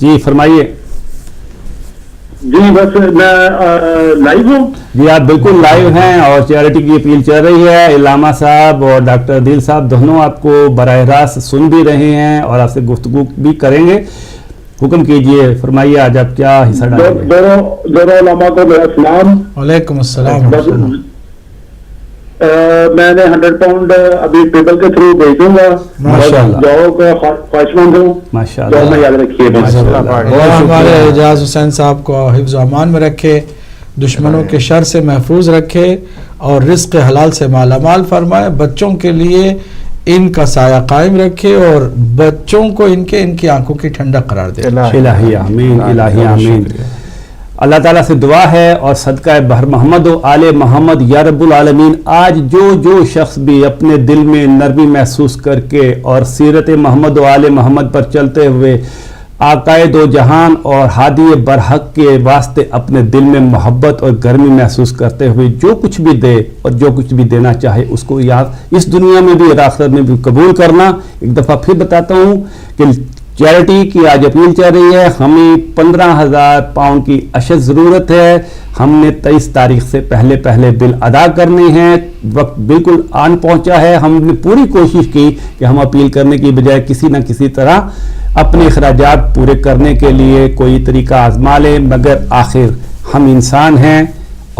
جی فرمائیے. جی بس میں لائیو ہوں. جی آپ بالکل لائیو ہیں اور چیریٹی کی اپیل چل رہی ہے. علامہ صاحب اور ڈاکٹر عدیل صاحب دونوں آپ کو براہ راست سن بھی رہے ہیں اور آپ سے گفتگو بھی کریں گے. حکم کیجئے, فرمائیے آج آپ کیا حصہ ڈالیں گے. دونوں علماء کو میرا سلام. وعلیکم السلام. میں نے 100 پاؤنڈ ابھی پیپل کے تھرو بھیج دوں گا. ماشاءاللہ. دعاؤں کا خواہش مند ہوں. ماشاءاللہ. دعا میں یاد رکھیے. ہمارے اعجاز حسین صاحب کو حفظ و امان میں رکھے, دشمنوں کے شر سے محفوظ رکھے اور رزق حلال سے مالا مال فرمائے. بچوں کے لیے ان کا سایہ قائم رکھے اور بچوں کو ان کی آنکھوں کی ٹھنڈک قرار دے. الہی آمین, الہی آمین. اللہ تعالیٰ سے دعا ہے اور صدقہ بہر محمد و آل محمد یا رب العالمین, آج جو شخص بھی اپنے دل میں نرمی محسوس کر کے اور سیرت محمد و آل محمد پر چلتے ہوئے آقائے دو جہان اور ہادی برحق کے واسطے اپنے دل میں محبت اور گرمی محسوس کرتے ہوئے جو کچھ بھی دے اور جو کچھ بھی دینا چاہے اس کو یاد اس دنیا میں بھی اور آخرت میں بھی قبول کرنا. ایک دفعہ پھر بتاتا ہوں کہ چیریٹی کی آج اپیل چل رہی ہے. ہمیں 15,000 پاؤنڈ کی اشد ضرورت ہے. ہم نے 23 تاریخ سے پہلے بل ادا کرنے ہیں. وقت بالکل آن پہنچا ہے. ہم نے پوری کوشش کی کہ ہم اپیل کرنے کی بجائے کسی نہ کسی طرح اپنے اخراجات پورے کرنے کے لیے کوئی طریقہ آزما لیں, مگر آخر ہم انسان ہیں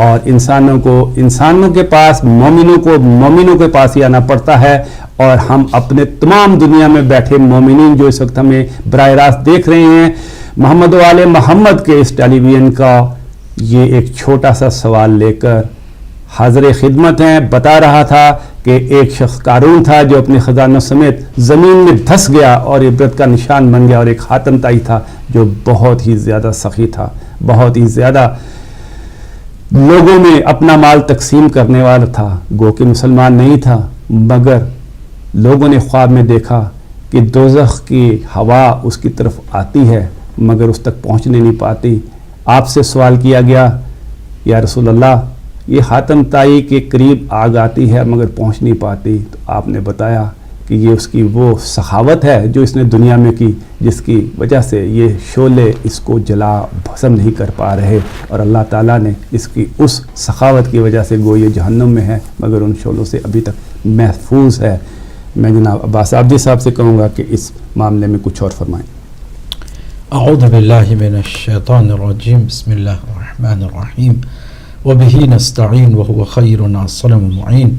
اور انسانوں کے پاس مومنوں کے پاس ہی آنا پڑتا ہے. اور ہم اپنے تمام دنیا میں بیٹھے مومنین جو اس وقت ہمیں براہ راست دیکھ رہے ہیں, محمد و آل محمد کے اس ٹیلی ویژن کا یہ ایک چھوٹا سا سوال لے کر حاضر خدمت ہیں. بتا رہا تھا کہ ایک شخص قارون تھا جو اپنے خزانوں سمیت زمین میں دھس گیا اور عبرت کا نشان بن گیا, اور ایک خاتم تائی تھا جو بہت ہی زیادہ سخی تھا, بہت ہی زیادہ لوگوں میں اپنا مال تقسیم کرنے والا تھا. گو کہ مسلمان نہیں تھا, مگر لوگوں نے خواب میں دیکھا کہ دوزخ کی ہوا اس کی طرف آتی ہے مگر اس تک پہنچنے نہیں پاتی. آپ سے سوال کیا گیا, یا رسول اللہ یہ خاتم تائی کے قریب آگ آتی ہے مگر پہنچ نہیں پاتی. تو آپ نے بتایا کہ یہ اس کی وہ سخاوت ہے جو اس نے دنیا میں کی, جس کی وجہ سے یہ شعلے اس کو جلا بھسم نہیں کر پا رہے, اور اللہ تعالیٰ نے اس کی اس سخاوت کی وجہ سے گو یہ جہنم میں ہے مگر ان شعلوں سے ابھی تک محفوظ ہے. میں جناب عباس عابدی صاحب سے کہوں گا کہ اس معاملے میں کچھ اور فرمائیں. اعوذ باللہ من الشیطان الرجیم, بسم اللہ الرحمن الرحیم, وبہ نستعین وهو خیر ناصر معین,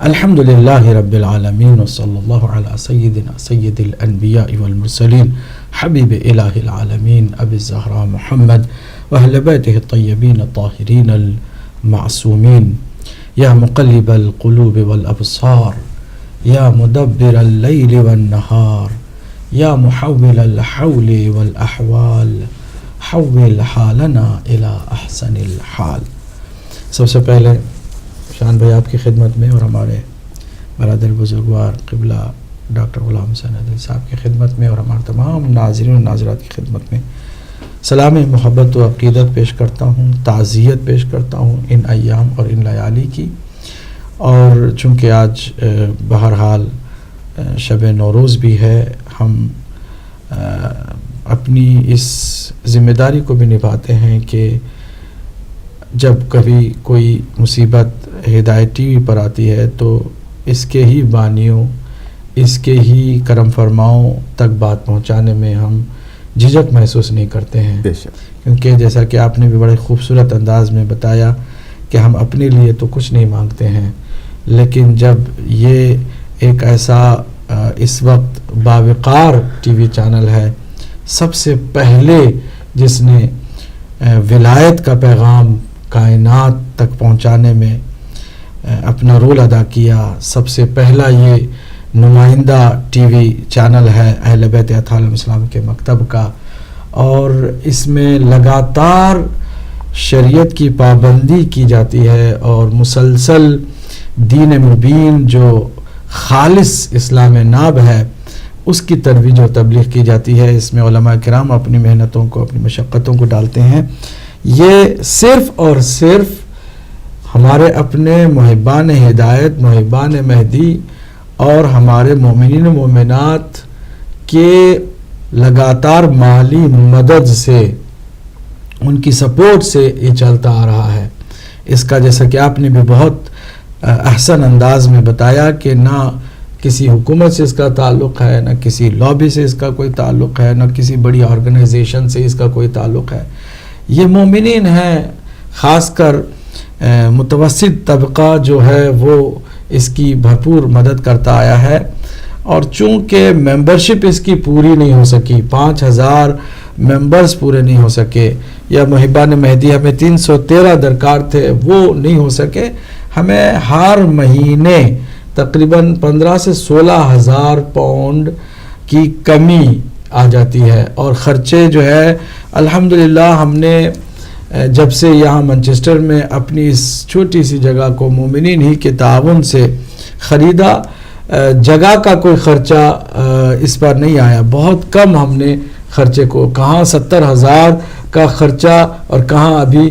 الحمد للہ رب العالمین, وصلی اللہ علی سیدنا سید الانبیاء والمرسلین, حبیب الہ العالمین ابی الزہراء محمد واہل بیتہ الطیبین الطاہرین المعصومین. یا مقلب القلوب والابصار, یا مدبر اللیل والنہار, یا محول الحول والاحوال, حول حالنا الى احسن الحال. سب سے پہلے شان بھائی آپ کی خدمت میں اور ہمارے برادر بزرگوار قبلہ ڈاکٹر غلام حسین عدیل صاحب کی خدمت میں اور ہمارے تمام ناظرین و ناظرات کی خدمت میں سلام محبت و عقیدت پیش کرتا ہوں, تعزیت پیش کرتا ہوں ان ایام اور ان لیالی کی. اور چونکہ آج بہرحال شب نوروز بھی ہے, ہم اپنی اس ذمہ داری کو بھی نبھاتے ہیں کہ جب کبھی کوئی مصیبت ہدایت ٹی وی پر آتی ہے تو اس کے ہی بانیوں, اس کے ہی کرم فرماؤں تک بات پہنچانے میں ہم جھجک محسوس نہیں کرتے ہیں, کیونکہ جیسا کہ آپ نے بھی بڑے خوبصورت انداز میں بتایا کہ ہم اپنے لیے تو کچھ نہیں مانگتے ہیں, لیکن جب یہ ایک ایسا اس وقت باوقار ٹی وی چینل ہے, سب سے پہلے جس نے ولایت کا پیغام کائنات تک پہنچانے میں اپنا رول ادا کیا, سب سے پہلا یہ نمائندہ ٹی وی چینل ہے اہل بیت اطہار علیہ السلام کے مکتب کا, اور اس میں لگاتار شریعت کی پابندی کی جاتی ہے اور مسلسل دین مبین جو خالص اسلام ناب ہے اس کی ترویج و تبلیغ کی جاتی ہے. اس میں علماء کرام اپنی محنتوں کو, اپنی مشقتوں کو ڈالتے ہیں. یہ صرف اور صرف ہمارے اپنے محبان ہدایت, محبان مہدی اور ہمارے مومنین و مومنات کے لگاتار مالی مدد سے، ان کی سپورٹ سے یہ چلتا آ رہا ہے. اس کا جیسا کہ آپ نے بھی بہت احسن انداز میں بتایا کہ نہ کسی حکومت سے اس کا تعلق ہے، نہ کسی لابی سے اس کا کوئی تعلق ہے، نہ کسی بڑی آرگنائزیشن سے اس کا کوئی تعلق ہے. یہ مومنین ہیں، خاص کر متوسط طبقہ جو ہے وہ اس کی بھرپور مدد کرتا آیا ہے. اور چونکہ ممبرشپ اس کی پوری نہیں ہو سکی، 5000 ممبرز پورے نہیں ہو سکے، یا محبان مہدی ہمیں 313 درکار تھے وہ نہیں ہو سکے، ہمیں ہر مہینے تقریباً 15 سے 16,000 پاؤنڈ کی کمی آ جاتی ہے. اور خرچے جو ہے الحمدللہ ہم نے جب سے یہاں منچسٹر میں اپنی اس چھوٹی سی جگہ کو مومنین ہی کے تعاون سے خریدا، جگہ کا کوئی خرچہ اس پر نہیں آیا. بہت کم ہم نے خرچے کو، کہاں 70,000 کا خرچہ اور کہاں ابھی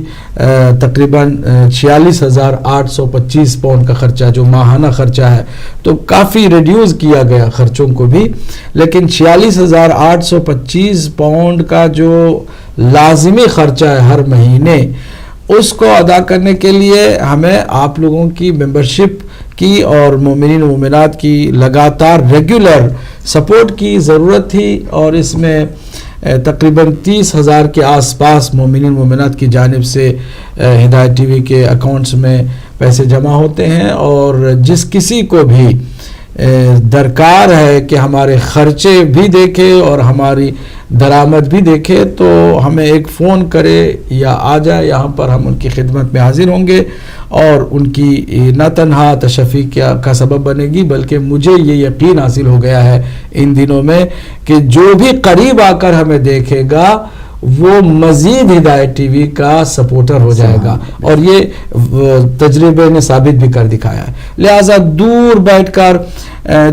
تقریباً 46,825 پاؤنڈ کا خرچہ جو ماہانہ خرچہ ہے، تو کافی ریڈیوز کیا گیا خرچوں کو بھی. لیکن 46,825 پاؤنڈ کا جو لازمی خرچہ ہے ہر مہینے، اس کو ادا کرنے کے لیے ہمیں آپ لوگوں کی ممبرشپ کی اور مومنین و مومنات کی لگاتار ریگولر سپورٹ کی ضرورت تھی. اور اس میں تقریباً 30,000 کے آس پاس مومنین مومنات کی جانب سے ہدایت ٹی وی کے اکاؤنٹس میں پیسے جمع ہوتے ہیں. اور جس کسی کو بھی درکار ہے کہ ہمارے خرچے بھی دیکھے اور ہماری درآمد بھی دیکھے، تو ہمیں ایک فون کرے یا آ جائے یہاں پر، ہم ان کی خدمت میں حاضر ہوں گے. اور ان کی نہ تنہا تشفی کا سبب بنے گی، بلکہ مجھے یہ یقین حاصل ہو گیا ہے ان دنوں میں کہ جو بھی قریب آ کر ہمیں دیکھے گا وہ مزید ہدایت ٹی وی کا سپورٹر ہو جائے گا. اور یہ تجربے نے ثابت بھی کر دکھایا ہے. لہٰذا دور بیٹھ کر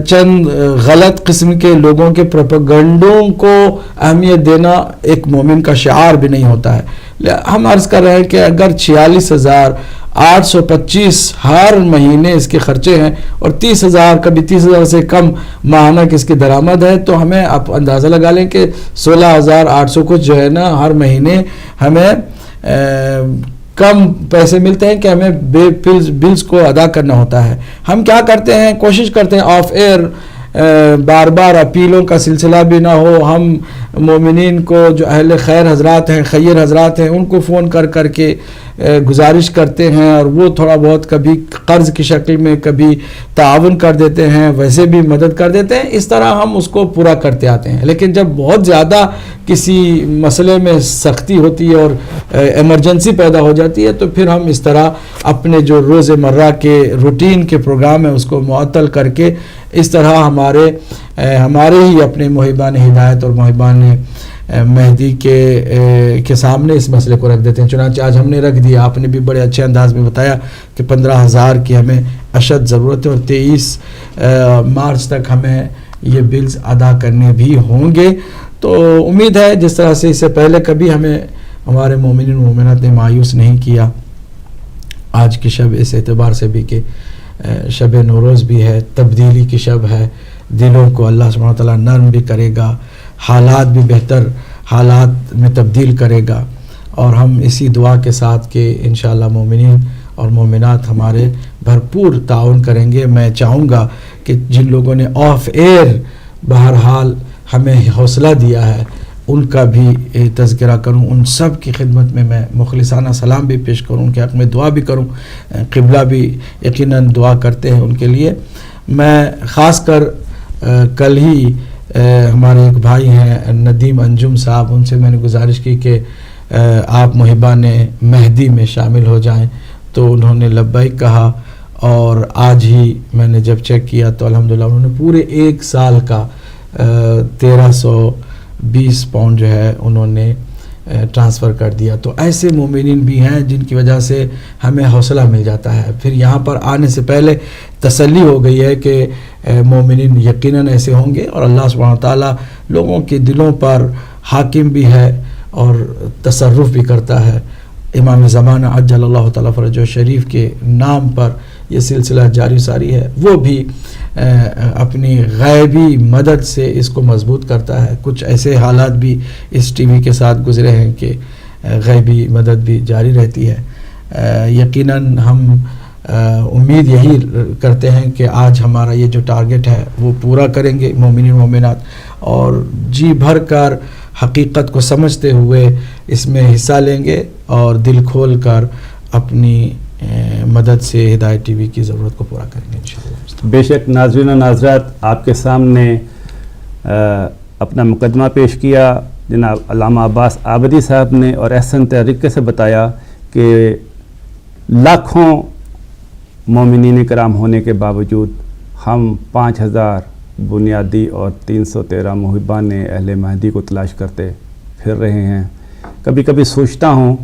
چند غلط قسم کے لوگوں کے پروپیگنڈوں کو اہمیت دینا ایک مومن کا شعار بھی نہیں ہوتا ہے. ہم عرض کر رہے ہیں کہ اگر 46,825 ہر مہینے اس کے خرچے ہیں اور 30,000 کبھی 30,000 سے کم ماہانہ کی اس کی درآمد ہے، تو ہمیں آپ اندازہ لگا لیں کہ 16,800 کچھ جو ہے نا ہر مہینے ہمیں کم پیسے ملتے ہیں کہ ہمیں بلز کو ادا کرنا ہوتا ہے. ہم کیا کرتے ہیں، کوشش کرتے ہیں آف ایئر بار بار اپیلوں کا سلسلہ بھی نہ ہو. ہم مومنین کو جو اہل خیر حضرات ہیں، خیر حضرات ہیں، ان کو فون کر کر کے گزارش کرتے ہیں، اور وہ تھوڑا بہت کبھی قرض کی شکل میں کبھی تعاون کر دیتے ہیں، ویسے بھی مدد کر دیتے ہیں. اس طرح ہم اس کو پورا کرتے آتے ہیں. لیکن جب بہت زیادہ کسی مسئلے میں سختی ہوتی ہے اور ایمرجنسی پیدا ہو جاتی ہے، تو پھر ہم اس طرح اپنے جو روز مرہ کے روٹین کے پروگرام ہیں اس کو معطل کر کے اس طرح ہمارے ہی اپنے محبان ہدایت اور محبان مہدی کے سامنے اس مسئلے کو رکھ دیتے ہیں. چنانچہ آج ہم نے رکھ دیا. آپ نے بھی بڑے اچھے انداز میں بتایا کہ 15,000 کی ہمیں اشد ضرورت ہے اور 23 مارچ تک ہمیں یہ بلز ادا کرنے بھی ہوں گے. تو امید ہے جس طرح سے اس سے پہلے کبھی ہمیں ہمارے مومنین مومنات نے مایوس نہیں کیا. آج کی شب اس اعتبار سے بھی کہ شب نوروز بھی ہے، تبدیلی کی شب ہے. دلوں کو اللہ سبحانہ وتعالیٰ نرم بھی کرے گا، حالات بھی بہتر حالات میں تبدیل کرے گا. اور ہم اسی دعا کے ساتھ کہ انشاءاللہ مومنین اور مومنات ہمارے بھرپور تعاون کریں گے. میں چاہوں گا کہ جن لوگوں نے آف ایئر بہرحال ہمیں حوصلہ دیا ہے ان کا بھی تذکرہ کروں. ان سب کی خدمت میں مخلصانہ سلام بھی پیش کروں، ان کے حق میں دعا بھی کروں. قبلہ بھی یقیناً دعا کرتے ہیں ان کے لیے. میں خاص کر کل ہی ہمارے ایک بھائی ہیں ندیم انجم صاحب، ان سے میں نے گزارش کی کہ آپ محبان مہدی میں شامل ہو جائیں، تو انہوں نے لبیک کہا. اور آج ہی میں نے جب چیک کیا تو الحمدللہ انہوں نے پورے 1 سال کا 1320 پاؤنڈ جو ہے انہوں نے ٹرانسفر کر دیا. تو ایسے مومنین بھی ہیں جن کی وجہ سے ہمیں حوصلہ مل جاتا ہے. پھر یہاں پر آنے سے پہلے تسلی ہو گئی ہے کہ مومنین یقیناً ایسے ہوں گے، اور اللہ سبحانہ تعالیٰ لوگوں کے دلوں پر حاکم بھی ہے اور تصرف بھی کرتا ہے. امام زمانہ عجل اللہ تعالیٰ فرجہ شریف کے نام پر یہ سلسلہ جاری ساری ہے. وہ بھی اپنی غیبی مدد سے اس کو مضبوط کرتا ہے. کچھ ایسے حالات بھی اس ٹی وی کے ساتھ گزرے ہیں کہ غیبی مدد بھی جاری رہتی ہے. یقیناً ہم امید یہی کرتے ہیں کہ آج ہمارا یہ جو ٹارگٹ ہے وہ پورا کریں گے مومنین مومنات، اور جی بھر کر حقیقت کو سمجھتے ہوئے اس میں حصہ لیں گے اور دل کھول کر اپنی مدد سے ہدایت ٹی وی کی ضرورت کو پورا کریں گے انشاءاللہ. بے شک ناظرین و ناظرات، آپ کے سامنے اپنا مقدمہ پیش کیا جناب علامہ عباس عابدی صاحب نے، اور احسن طریقے سے بتایا کہ لاکھوں مومنین کرام ہونے کے باوجود ہم 5000 بنیادی اور 313 محبان اہل مہدی کو تلاش کرتے پھر رہے ہیں. کبھی کبھی سوچتا ہوں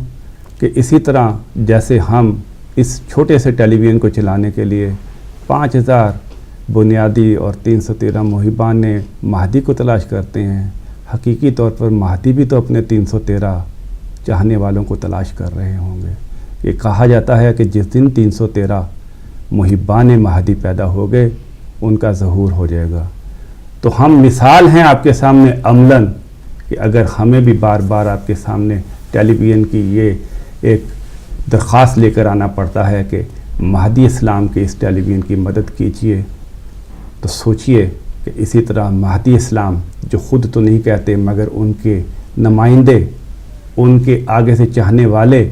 کہ اسی طرح جیسے ہم اس چھوٹے سے ٹیلی ویژن کو چلانے کے لیے 5000 بنیادی اور 313 محبان مہدی کو تلاش کرتے ہیں، حقیقی طور پر مہدی بھی تو اپنے 313 چاہنے والوں کو تلاش کر رہے ہوں گے. یہ کہا جاتا ہے کہ جس دن 313 محبان مہدی پیدا ہو گئے ان کا ظہور ہو جائے گا. تو ہم مثال ہیں آپ کے سامنے عملاً کہ اگر ہمیں بھی بار بار آپ کے سامنے ٹیلی ویژن کی یہ ایک درخواست لے کر آنا پڑتا ہے کہ مہدی اسلام کے اس ٹیلی ویژن کی مدد کیجیے، تو سوچئے کہ اسی طرح مہدی اسلام جو خود تو نہیں کہتے مگر ان کے نمائندے، ان کے آگے سے چاہنے والے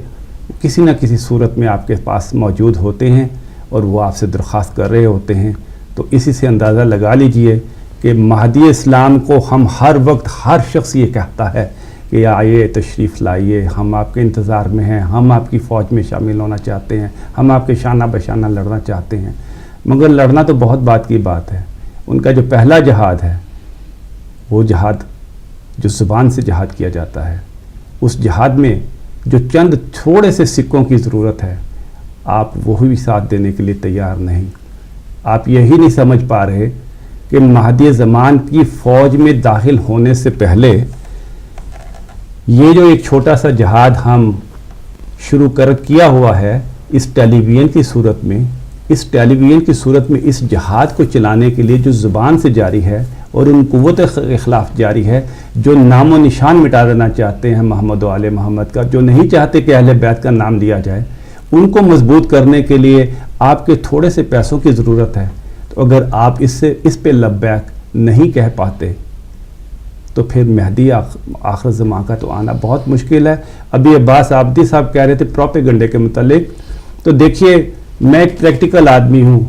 کسی نہ کسی صورت میں آپ کے پاس موجود ہوتے ہیں اور وہ آپ سے درخواست کر رہے ہوتے ہیں. تو اسی سے اندازہ لگا لیجئے کہ مہدی اسلام کو ہم ہر وقت ہر شخص یہ کہتا ہے کہ آئیے تشریف لائیے، ہم آپ کے انتظار میں ہیں، ہم آپ کی فوج میں شامل ہونا چاہتے ہیں، ہم آپ کے شانہ بشانہ لڑنا چاہتے ہیں. مگر لڑنا تو بہت بات کی بات ہے. ان کا جو پہلا جہاد ہے وہ جہاد جو زبان سے جہاد کیا جاتا ہے، اس جہاد میں جو چند تھوڑے سے سکوں کی ضرورت ہے آپ وہی بھی ساتھ دینے کے لیے تیار نہیں. آپ یہی نہیں سمجھ پا رہے کہ مہدی زمان کی فوج میں داخل ہونے سے پہلے یہ جو ایک چھوٹا سا جہاد ہم شروع کیا ہوا ہے اس ٹیلی ویژن کی صورت میں، اس ٹیلی ویژن کی صورت میں اس جہاد کو چلانے کے لیے جو زبان سے جاری ہے اور ان قوت کے خلاف جاری ہے، جو نام و نشان مٹا دینا چاہتے ہیں محمد و آل محمد کا، جو نہیں چاہتے کہ اہل بیت کا نام لیا جائے، ان کو مضبوط کرنے کے لیے آپ کے تھوڑے سے پیسوں کی ضرورت ہے. تو اگر آپ اس پہ لبیک نہیں کہہ پاتے تو پھر مہدی آخر زمان کا تو آنا بہت مشکل ہے. ابھی عباس عابدی صاحب کہہ رہے تھے پروپیگنڈے کے متعلق، تو دیکھیے میں ایک پریکٹیکل آدمی ہوں،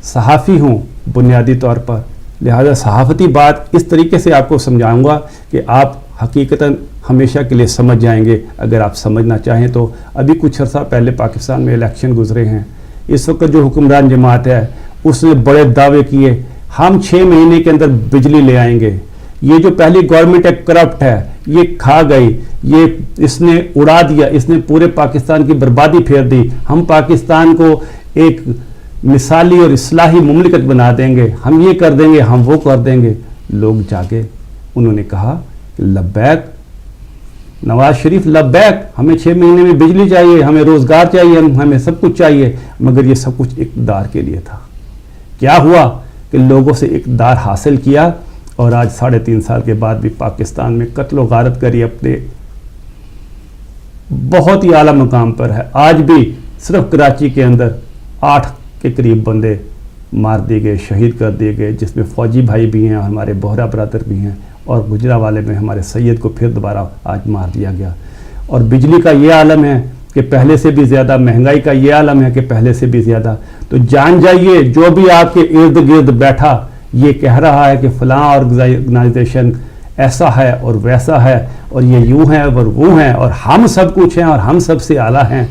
صحافی ہوں بنیادی طور پر، لہذا صحافتی بات اس طریقے سے آپ کو سمجھاؤں گا کہ آپ حقیقتاً ہمیشہ کے لیے سمجھ جائیں گے اگر آپ سمجھنا چاہیں تو. ابھی کچھ عرصہ پہلے پاکستان میں الیکشن گزرے ہیں. اس وقت جو حکمران جماعت ہے اس نے بڑے دعوے کیے ہم 6 مہینے کے اندر بجلی لے آئیں گے. یہ جو پہلی گورنمنٹ ہے کرپٹ ہے، یہ کھا گئی، یہ اس نے اڑا دیا، اس نے پورے پاکستان کی بربادی پھیر دی. ہم پاکستان کو ایک مثالی اور اصلاحی مملکت بنا دیں گے، ہم یہ کر دیں گے، ہم وہ کر دیں گے. لوگ جاگے، انہوں نے کہا کہ لبیک نواز شریف لبیک، ہمیں 6 مہینے میں بجلی چاہیے، ہمیں روزگار چاہیے، ہمیں سب کچھ چاہیے. مگر یہ سب کچھ اقتدار کے لیے تھا. کیا ہوا کہ لوگوں سے اقتدار حاصل کیا اور آج 3.5 سال کے بعد بھی پاکستان میں قتل و غارت کری اپنے بہت ہی اعلیٰ مقام پر ہے. آج بھی صرف کراچی کے اندر 8 کے قریب بندے مار دیے گئے، شہید کر دیے گئے، جس میں فوجی بھائی بھی ہیں اور ہمارے بہرا برادر بھی ہیں، اور گجرانوالے میں ہمارے سید کو پھر دوبارہ آج مار دیا گیا. اور بجلی کا یہ عالم ہے کہ پہلے سے بھی زیادہ، مہنگائی کا یہ عالم ہے کہ پہلے سے بھی زیادہ. تو جان جائیے جو بھی آپ کے ارد گرد بیٹھا یہ کہہ رہا ہے کہ فلاں آرگنائزیشن ایسا ہے اور ویسا ہے اور یہ یوں ہے اور وہ ہیں اور ہم سب کچھ ہیں اور ہم سب سے اعلیٰ ہیں،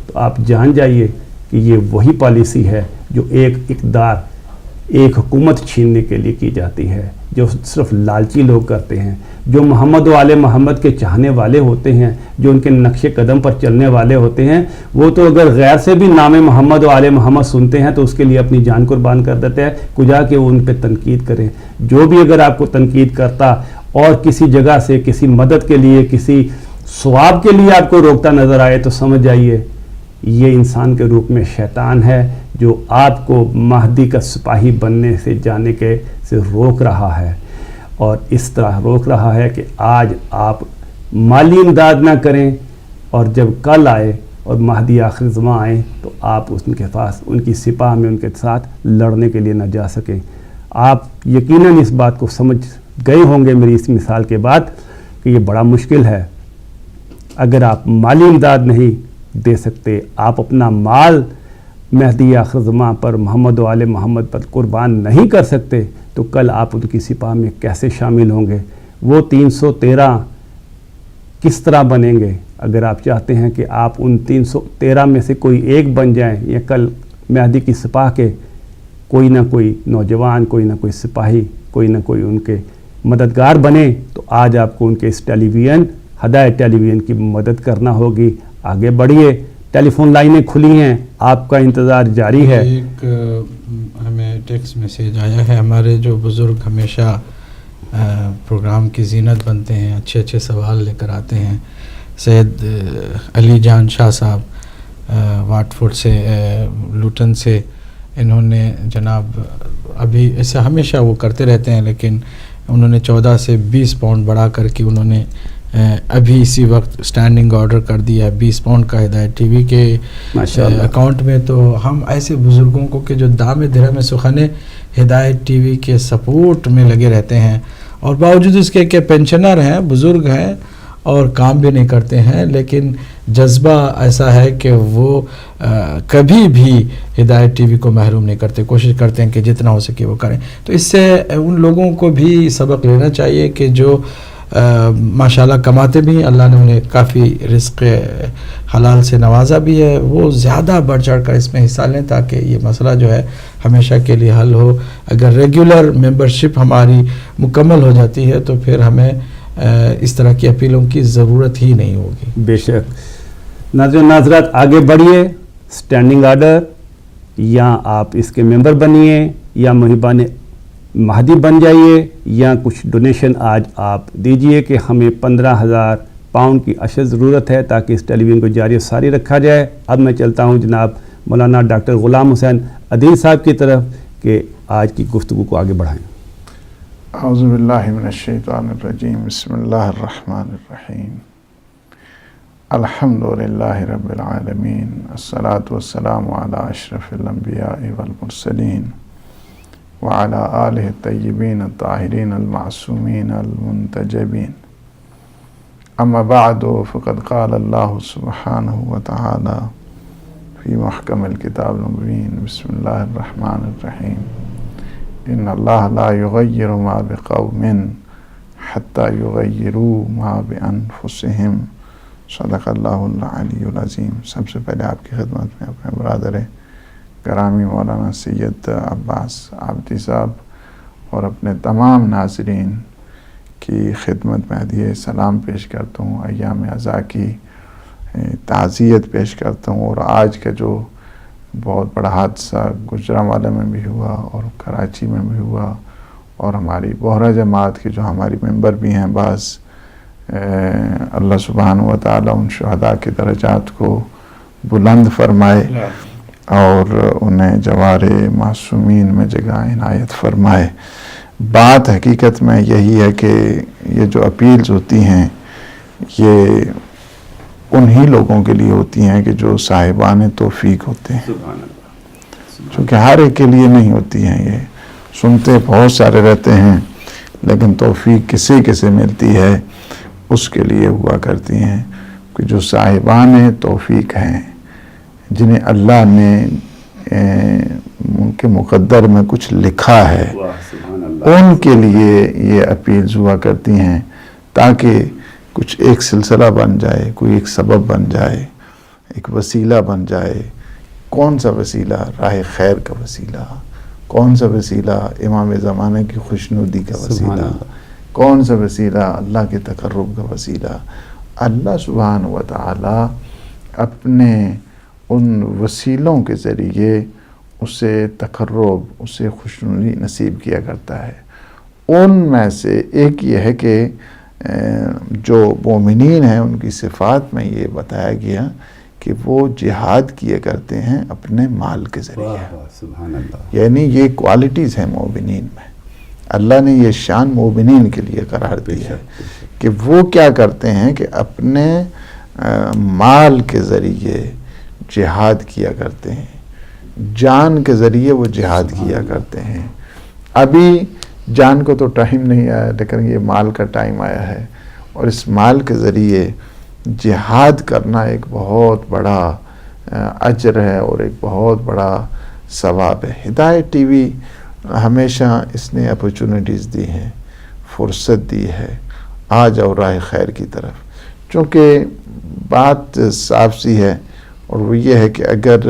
تو آپ جان جائیے کہ یہ وہی پالیسی ہے جو ایک اقتدار، ایک حکومت چھیننے کے لیے کی جاتی ہے، جو صرف لالچی لوگ کرتے ہیں، جو محمد و آل محمد کے چاہنے والے ہوتے ہیں، جو ان کے نقش قدم پر چلنے والے ہوتے ہیں. وہ تو اگر غیر سے بھی نام محمد و آل محمد سنتے ہیں تو اس کے لیے اپنی جان قربان کر دیتے ہیں، کجا کہ وہ ان پہ تنقید کریں. جو بھی اگر آپ کو تنقید کرتا اور کسی جگہ سے کسی مدد کے لیے، کسی ثواب کے لیے آپ کو روکتا نظر آئے تو سمجھ جائیے یہ انسان کے روپ میں شیطان ہے جو آپ کو مہدی کا سپاہی بننے سے جانے کے سے روک رہا ہے، اور اس طرح روک رہا ہے کہ آج آپ مالی امداد نہ کریں، اور جب کل آئے اور مہدی آخر زماں آئیں تو آپ ان کے پاس ان کی سپاہ میں ان کے ساتھ لڑنے کے لیے نہ جا سکیں۔ آپ یقیناً اس بات کو سمجھ گئے ہوں گے میری اس مثال کے بعد کہ یہ بڑا مشکل ہے۔ اگر آپ مالی امداد نہیں دے سکتے، آپ اپنا مال مہدی آخر زماں پر محمد و آل محمد پر قربان نہیں کر سکتے، تو کل آپ ان کی سپاہ میں کیسے شامل ہوں گے؟ وہ 313 کس طرح بنیں گے؟ اگر آپ چاہتے ہیں کہ آپ ان 313 میں سے کوئی ایک بن جائیں، یا کل مہدی کی سپاہ کے کوئی نہ کوئی نوجوان، کوئی نہ کوئی سپاہی، کوئی نہ کوئی ان کے مددگار بنے، تو آج آپ کو ان کے اس ٹیلی ویژن ہدایت ٹیلی ویژن کی مدد کرنا ہوگی۔ آگے بڑھیے، ٹیلی فون لائنیں کھلی ہیں، آپ کا انتظار جاری ہے۔ ایک ہمیں ٹیکسٹ میسیج آیا ہے، ہمارے جو بزرگ ہمیشہ پروگرام کی زینت بنتے ہیں، اچھے اچھے سوال لے کر آتے ہیں، سید علی جان شاہ صاحب واٹ فورڈ سے، لوٹن سے، انہوں نے جناب ابھی ایسا ہمیشہ وہ کرتے رہتے ہیں، لیکن انہوں نے 14 سے 20 پاؤنڈ بڑھا کر کے انہوں نے ابھی اسی وقت اسٹینڈنگ آرڈر کر دیا ہے 20 پاؤنڈ کا ہدایت ٹی وی کے اکاؤنٹ میں۔ تو ہم ایسے بزرگوں کو کہ جو دام درہم سخن ہدایت ٹی وی کے سپورٹ میں لگے رہتے ہیں، اور باوجود اس کے کہ پینشنر ہیں، بزرگ ہیں اور کام بھی نہیں کرتے ہیں، لیکن جذبہ ایسا ہے کہ وہ کبھی بھی ہدایت ٹی وی کو محروم نہیں کرتے، کوشش کرتے ہیں کہ جتنا ہو سکے وہ کریں۔ تو اس سے ان لوگوں کو بھی سبق لینا چاہیے کہ جو ماشاءاللہ کماتے بھی ہیں، اللہ نے انہیں کافی رزق حلال سے نوازا بھی ہے، وہ زیادہ بڑھ چڑھ کر اس میں حصہ لیں تاکہ یہ مسئلہ جو ہے ہمیشہ کے لیے حل ہو۔ اگر ریگولر ممبرشپ ہماری مکمل ہو جاتی ہے تو پھر ہمیں اس طرح کی اپیلوں کی ضرورت ہی نہیں ہوگی۔ بے شک۔ ناظرین ناظرات، آگے بڑھیے، اسٹینڈنگ آرڈر، یا آپ اس کے ممبر بنیے، یا محبان مہدی بن جائیے، یا کچھ ڈونیشن آج آپ دیجئے کہ ہمیں 15,000 پاؤنڈ کی اشد ضرورت ہے تاکہ اس ٹیلی ویژن کو جاری و ساری رکھا جائے۔ اب میں چلتا ہوں جناب مولانا ڈاکٹر غلام حسین عدیل صاحب کی طرف کہ آج کی گفتگو کو آگے بڑھائیں۔ اعوذ باللہ من الشیطان الرجیم، بسم اللہ الرحمن الرحیم، الحمدللہ رب العالمین، الصلاة والسلام علی اشرف الانبیاء والمرسلین وعلی آلہ الطیبین الطاہرین المعصومین المنتجبین، اما بعد فقد قال اللہ سبحانہ وتعالی فی محکم الکتاب المبین، بسم اللہ الرحمن الرحیم، ان اللہ لا یغیر ما بقوم حتی یغیروا ما بانفسہم، صدق اللہ العلی العظیم۔ سب سے پہلے آپ کی خدمت میں اپنے برادر گرامی مولانا سید عباس عابدی صاحب اور اپنے تمام ناظرین کی خدمت میں ہدیہ سلام پیش کرتا ہوں، ایام عزا کی تعزیت پیش کرتا ہوں، اور آج کا جو بہت بڑا حادثہ گجرانوالہ میں بھی ہوا اور کراچی میں بھی ہوا، اور ہماری بحرہ جماعت کی جو ہماری ممبر بھی ہیں بعض، اللہ سبحانہ وتعالی ان شہداء کے درجات کو بلند فرمائے اور انہیں جوار معصومین میں جگہ عنایت فرمائے۔ بات حقیقت میں یہی ہے کہ یہ جو اپیلز ہوتی ہیں یہ انہی لوگوں کے لیے ہوتی ہیں کہ جو صاحبان توفیق ہوتے ہیں، چونکہ ہر ایک کے لیے نہیں ہوتی ہیں۔ یہ سنتے بہت سارے رہتے ہیں لیکن توفیق کسی کسی ملتی ہے اس کے لیے ہوا کرتی ہیں کہ جو صاحبان توفیق ہیں، جنہیں اللہ نے ان کے مقدر میں کچھ لکھا ہے، ان کے لیے یہ اپیلز ہوا کرتی ہیں تاکہ کچھ ایک سلسلہ بن جائے، کوئی ایک سبب بن جائے، ایک وسیلہ بن جائے۔ کون سا وسیلہ؟ راہ خیر کا وسیلہ۔ کون سا وسیلہ؟ امام زمانے کی خوشنودی کا وسیلہ۔ کون سا وسیلہ؟ اللہ کے تقرب کا وسیلہ۔ اللہ سبحانہ وتعالی اپنے ان وسیلوں کے ذریعے اسے تقرب، اسے خوشنودی نصیب کیا کرتا ہے۔ ان میں سے ایک یہ ہے کہ جو مومنین ہیں ان کی صفات میں یہ بتایا گیا کہ کہ وہ جہاد کیا کرتے ہیں اپنے مال کے ذریعے. سبحان اللہ. یعنی یہ کوالٹیز ہیں مومنین میں. اللہ نے یہ شان مومنین کے لیے قرار دی ہے کہ وہ کیا کرتے ہیں کہ اپنے مال کے ذریعے جہاد کیا کرتے ہیں, جان کے ذریعے وہ جہاد کیا کرتے ہیں. ابھی جان کو تو ٹائم نہیں آیا, لیکن یہ مال کا ٹائم آیا ہے, اور اس مال کے ذریعے جہاد کرنا ایک بہت بڑا اجر ہے اور ایک بہت بڑا ثواب ہے. ہدایت ٹی وی ہمیشہ اس نے اپرچونٹیز دی ہیں, فرصت دی ہے, آ جاؤ راہ خیر کی طرف. چونکہ بات صاف سی ہے, اور وہ یہ ہے کہ اگر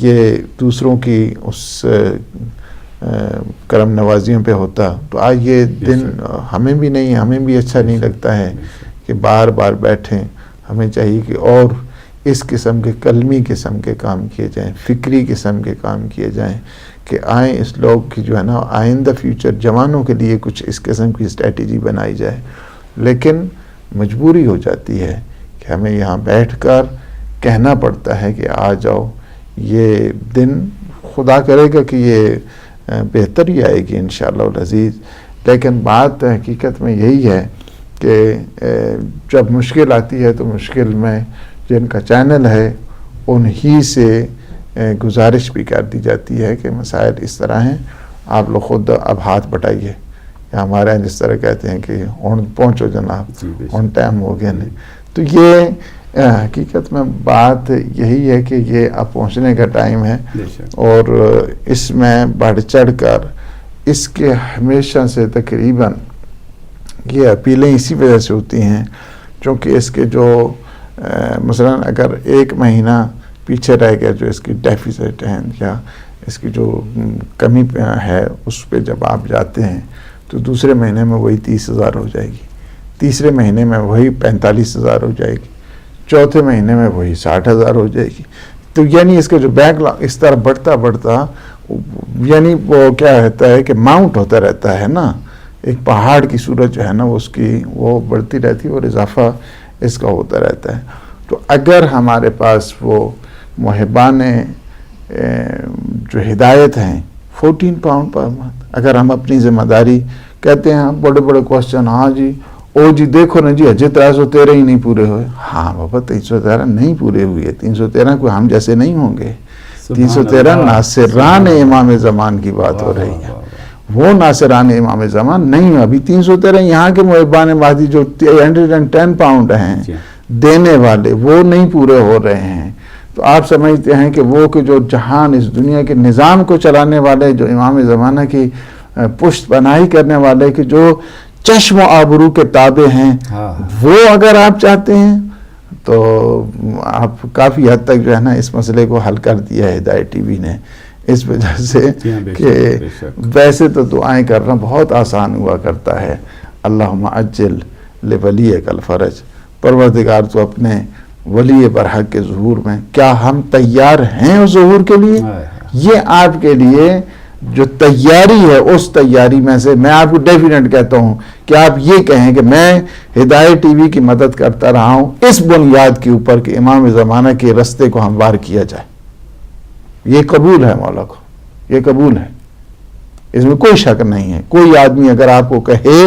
یہ دوسروں کی اس کرم نوازیوں پہ ہوتا تو آج یہ دن ہمیں بھی نہیں, ہمیں بھی اچھا نہیں لگتا ہے کہ بار بار بیٹھیں. ہمیں چاہیے کہ اور اس قسم کے قلمی قسم کے کام کیے جائیں, فکری قسم کے کام کیے جائیں, کہ آئیں اس لوگ کی جو ہے نا آئندہ فیوچر جوانوں کے لیے کچھ اس قسم کی اسٹریٹجی بنائی جائے. لیکن مجبوری ہو جاتی ہے کہ ہمیں یہاں بیٹھ کر کہنا پڑتا ہے کہ آ جاؤ. یہ دن خدا کرے گا کہ یہ بہتر ہی آئے گی انشاءاللہ العزیز. لیکن بات حقیقت میں یہی ہے کہ جب مشکل آتی ہے تو مشکل میں جن کا چینل ہے انہی سے گزارش بھی کر دی جاتی ہے کہ مسائل اس طرح ہیں, آپ لوگ خود اب ہاتھ بٹائیے, یا ہمارے یہاں جس طرح کہتے ہیں کہ پہنچو جناب, آن ٹائم ہو گیا نہیں. تو یہ حقیقت میں بات یہی ہے کہ یہ اب پہنچنے کا ٹائم ہے, اور اس میں بڑھ چڑھ کر اس کے ہمیشہ سے تقریباً یہ اپیلیں اسی وجہ سے ہوتی ہیں چونکہ اس کے جو مثلاً اگر ایک مہینہ پیچھے رہ گیا جو اس کی ڈیفیسٹ ہے یا اس کی جو کمی ہے, اس پہ جب آپ جاتے ہیں تو دوسرے مہینے میں وہی 30,000 ہو جائے گی, تیسرے مہینے میں وہی 45,000 ہو جائے گی, چوتھے مہینے میں وہی 60,000 ہو جائے گی. تو یعنی اس کا جو بیک لاگ اس طرح بڑھتا بڑھتا یعنی وہ کیا رہتا ہے کہ ماؤنٹ ہوتا رہتا ہے نا, ایک پہاڑ کی صورت جو ہے نا اس کی وہ بڑھتی رہتی ہے اور اضافہ اس کا ہوتا رہتا ہے. تو اگر ہمارے پاس وہ محبان جو ہدایت ہیں 14 پاؤنڈ پر منتھ, اگر ہم اپنی ذمہ داری کہتے ہیں بڑے بڑے کوشچن, ہاں جی او جی دیکھو نا جی اجے 313 ہی نہیں پورے ہوئے. ہاں بابا 313 نہیں پورے ہوئے, 313 کوئی ہم جیسے نہیں ہوں گے. 313 ناصران امام زمان کی بات ہو رہی ہے, وہ ناصران امام زمان نہیں. ابھی 313 یہاں کے محبان مہدی جو 110 پاؤنڈ ہیں دینے والے وہ نہیں پورے ہو رہے ہیں. تو آپ سمجھتے ہیں کہ وہ کہ جو جہان اس دنیا کے نظام کو چلانے والے, جو امام زمانہ کی پشت پناہی کرنے والے, کہ جو چشم و آبرو کے تابع ہیں, وہ اگر آپ چاہتے ہیں تو آپ کافی حد تک جو ہے نا اس مسئلے کو حل کر دیا ہے ہدایت ٹی وی نے, اس وجہ سے کہ ویسے تو دعائیں کرنا بہت آسان ہوا کرتا ہے. اللہم عجل لولیک الفرج, پروردگار تو اپنے ولی برحق کے ظہور میں, کیا ہم تیار ہیں اس ظہور کے لیے؟ یہ آپ کے لیے جو تیاری ہے اس تیاری میں سے میں آپ کو ڈیفینیٹ کہتا ہوں کہ آپ یہ کہیں کہ میں ہدایت ٹی وی کی مدد کرتا رہا ہوں اس بنیاد کے اوپر کہ امام زمانہ کے رستے کو ہموار کیا جائے. یہ قبول ہے مولا کو, یہ قبول ہے, اس میں کوئی شک نہیں ہے. کوئی آدمی اگر آپ کو کہے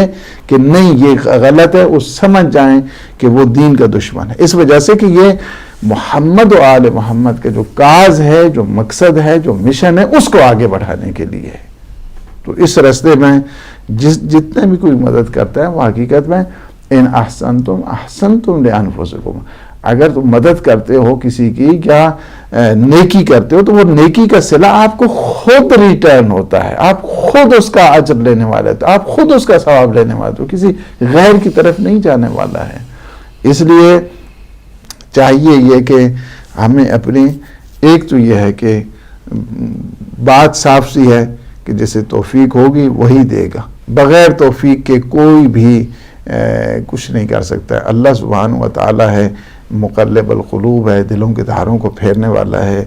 کہ نہیں یہ غلط ہے, وہ سمجھ جائیں کہ وہ دین کا دشمن ہے, اس وجہ سے کہ یہ محمد و آل محمد کا جو کاز ہے, جو مقصد ہے, جو مشن ہے, اس کو آگے بڑھانے کے لیے ہے. تو اس راستے میں جتنے بھی کوئی مدد کرتا ہے وہ حقیقت میں ان احسنتم احسنتم لانفسکم, اگر تم مدد کرتے ہو کسی کی یا نیکی کرتے ہو تو وہ نیکی کا صلہ آپ کو خود ریٹرن ہوتا ہے, آپ خود اس کا اجر لینے والے ہو, آپ خود اس کا ثواب لینے والے ہو, کسی غیر کی طرف نہیں جانے والا ہے. اس لیے چاہیے یہ کہ ہمیں اپنی ایک تو یہ ہے کہ بات صاف سی ہے کہ جیسے توفیق ہوگی وہی دے گا, بغیر توفیق کے کوئی بھی کچھ نہیں کر سکتا ہے. اللہ سبحانہ و تعالی ہے مقلب القلوب ہے, دلوں کے دھاروں کو پھیرنے والا ہے,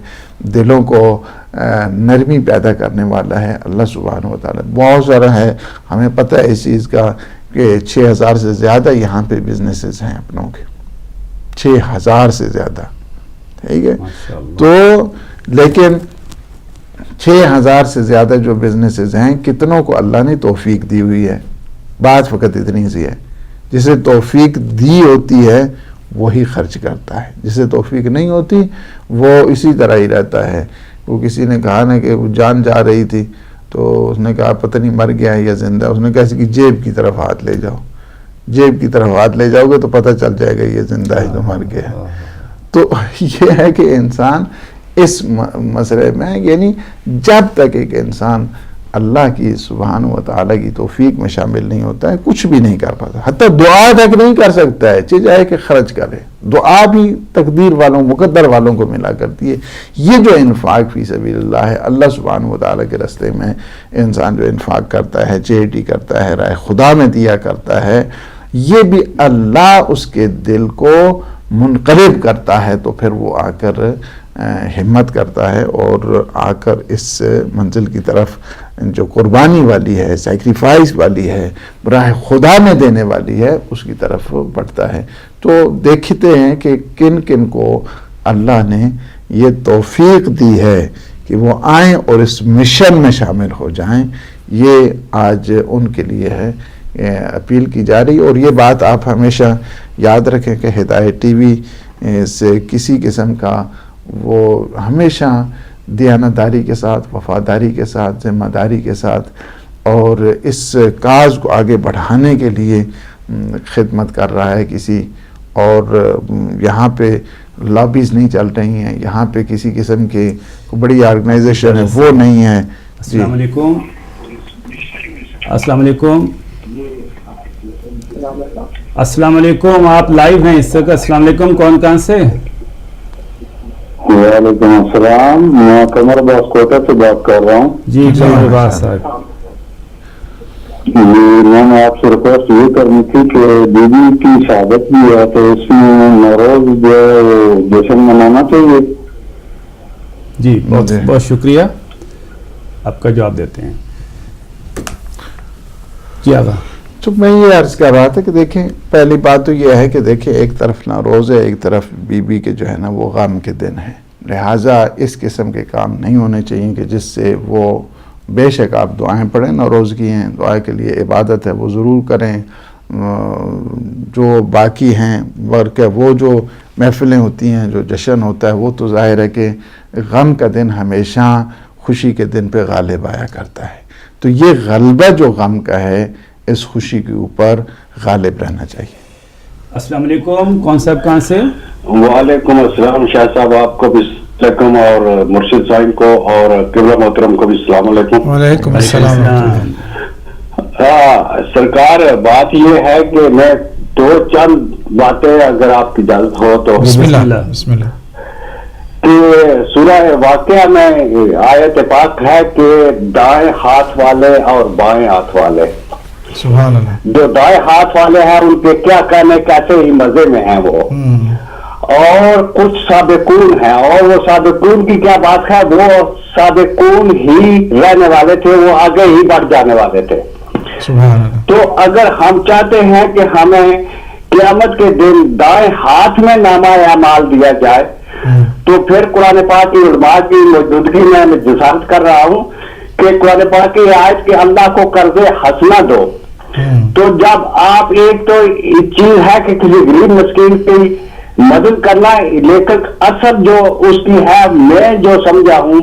دلوں کو نرمی پیدا کرنے والا ہے. اللہ سبحانہ و تعالی بہت سارا ہے, ہمیں پتہ ہے اس چیز کا کہ 6,000 سے زیادہ یہاں پہ بزنسز ہیں اپنوں کے, 6,000 سے زیادہ. ٹھیک ہے. تو لیکن 6,000 سے زیادہ جو بزنسز ہیں, کتنوں کو اللہ نے توفیق دی ہوئی ہے؟ بات فقط اتنی سی ہے, جسے توفیق دی ہوتی ہے وہی خرچ کرتا ہے, جسے توفیق نہیں ہوتی وہ اسی طرح ہی رہتا ہے. وہ کسی نے کہا نا کہ وہ جان جا رہی تھی تو اس نے کہا پتہ نہیں مر گیا ہے یا زندہ. اس نے کہا اس کی جیب کی طرف ہاتھ لے جاؤ, جیب کی طرف ہاتھ لے جاؤ گے تو پتہ چل جائے گا یہ زندہ ہے تو مر گیا. تو یہ ہے کہ انسان اس مسئلے میں, یعنی جب تک ایک انسان اللہ کی سبحانہ و تعالیٰ کی توفیق میں شامل نہیں ہوتا ہے کچھ بھی نہیں کر پاتا, حتیٰ دعا تک نہیں کر سکتا ہے, چاہے کہ خرچ کرے. دعا بھی تقدیر والوں مقدر والوں کو ملا کرتی ہے. یہ جو انفاق فی سبیل اللہ ہے, اللہ سبحانہ و تعالیٰ کے راستے میں انسان جو انفاق کرتا ہے, چیریٹی کرتا ہے, راہ خدا میں دیا کرتا ہے, یہ بھی اللہ اس کے دل کو منقلب کرتا ہے. تو پھر وہ آ کر ہمت کرتا ہے اور آ کر اس منزل کی طرف جو قربانی والی ہے, سیکریفائس والی ہے, براہ خدا میں دینے والی ہے, اس کی طرف بڑھتا ہے. تو دیکھتے ہیں کہ کن کن کو اللہ نے یہ توفیق دی ہے کہ وہ آئیں اور اس مشن میں شامل ہو جائیں. یہ آج ان کے لیے ہے اپیل کی جا رہی. اور یہ بات آپ ہمیشہ یاد رکھیں کہ ہدایت ٹی وی سے کسی قسم کا وہ ہمیشہ دیانتداری کے ساتھ, وفاداری کے ساتھ, ذمہ داری کے ساتھ اور اس کاز کو آگے بڑھانے کے لیے خدمت کر رہا ہے کسی. اور یہاں پہ لابیز نہیں چل رہی ہیں, یہاں پہ کسی قسم کی بڑی آرگنائزیشن ہے وہ نہیں ہے. السلام علیکم. السلام علیکم. السلام علیکم, آپ لائیو ہیں اس وقت. السلام علیکم, کون کہاں سے؟ وعلیکم السلام, میں قمر عباس کوٹا سے بات کر رہا ہوں. جی قمر عباس صاحب. میں نے آپ سے ریکویسٹ یہ کرنی تھی کہ بیوی کی شہادت بھی ہے تو اس میں نوروز جو جشن منانا چاہیے. جی بہت بہت شکریہ, آپ کا جواب دیتے ہیں. جی آگا. تو میں یہ عرض کر رہا تھا کہ دیکھیں پہلی بات تو یہ ہے کہ دیکھیں ایک طرف نوروز ہے, ایک طرف بیوی کے جو ہے نا وہ غم کے دن ہے. لہٰذا اس قسم کے کام نہیں ہونے چاہیے کہ جس سے وہ, بے شک آپ دعائیں پڑھیں نوروز کی ہیں, دعا کے لیے عبادت ہے وہ ضرور کریں. جو باقی ہیں ورکہ وہ جو محفلیں ہوتی ہیں, جو جشن ہوتا ہے, وہ تو ظاہر ہے کہ غم کا دن ہمیشہ خوشی کے دن پہ غالب آیا کرتا ہے. تو یہ غلبہ جو غم کا ہے اس خوشی کے اوپر غالب رہنا چاہیے. السلام علیکم, کون صاحب کہاں سے؟ وعلیکم السلام شاہ صاحب, آپ کو بھی السلام اور مرشد صاحب کو اور قبلہ محترم کو بھی السلام علیکم. وعلیکم السلام. سرکار بات یہ ہے کہ میں دو چند باتیں اگر آپ کی اجازت ہو تو. بسم اللہ. بسم اللہ. کہ سورہ واقعہ میں آیت پاک ہے کہ دائیں ہاتھ والے اور بائیں ہاتھ والے, سبحان اللہ, جو دائیں ہاتھ والے ہیں ان کے کیا کہنے, کیسے ہی مزے میں ہیں وہ, اور کچھ سابقون ہیں, اور وہ سابقون کی کیا بات ہے, وہ سابقون ہی رہنے والے تھے, وہ آگے ہی بڑھ جانے والے تھے. سبحان اللہ. تو اگر ہم چاہتے ہیں کہ ہمیں قیامت کے دن دائیں ہاتھ میں نامہ اعمال دیا جائے تو پھر قرآن پاک کی علماء کی موجودگی میں جسارت کر رہا ہوں کہ قرآن پاک کی آیت کہ اللہ کو قرض حسنہ دو. تو جب آپ, ایک تو چیز ہے کہ کسی غریب مسکین کی مدد کرنا, لیکن اصل جو اس کی ہے میں جو سمجھا ہوں